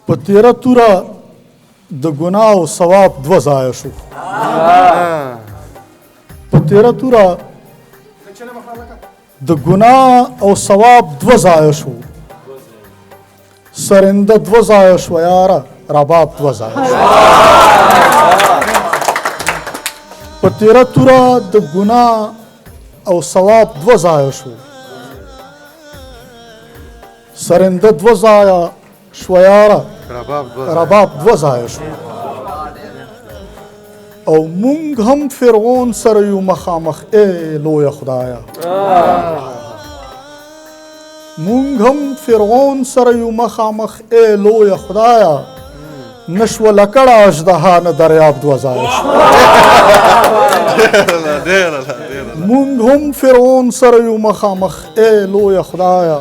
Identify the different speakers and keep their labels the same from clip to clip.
Speaker 1: په تیره توره د ګناه او ثواب دوه ځایه شو. په تیره توره د ګناه او ثواب دوه ځایه شو. سرنده دوه ځایه شوه یاره، رباب دوه ځایه شو. په تیره توره د ګناه او ثواب دوه ځایه شو. سرنده دوه ځایه شوه یاره، رباب دوه ځایه شو. او مونږ هم فرعون سره یو مخامخ، ای لویه خدایه. مونږ هم فرعون سره یو مخامخ، ای لویه خدایه. نشوله کړه اژدها نه دریاب دوه ځایه شو. مونږ هم فرعون سره یو مخامخ، ای لویه خدایه.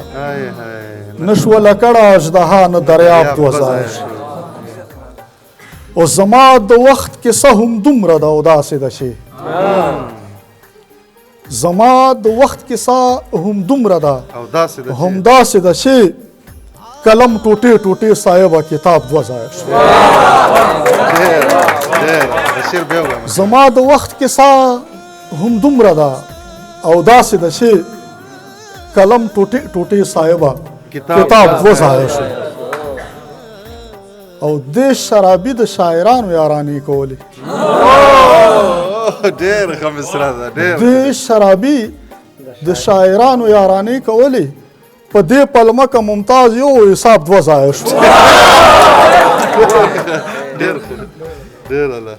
Speaker 1: نشوله کړه اژدها نه دریاب دوه ځایه شو. او زما د وخت کیسه هم دومره ده او داسې ده چې زما د وخت کیسه هم دومره ده هم داسې ده چې قلم ټوټې ټوټې صاحبه کتاب دوه ځایه شو. زما د وخت کیسه هم دومره ده او داسې ده چې قلم ټوټې ټوټې صاحبه کتاب دوه ځایه شو. او دې شرابي د شاعرانو یارانې کولې.
Speaker 2: ډېر ښه مصره ده.
Speaker 1: دې شرابي د شاعرانو یارانې کولې. په دې پلمه که ممتاز یو حساب دوه ځایه شو.
Speaker 2: ډېر ښه ډېر الله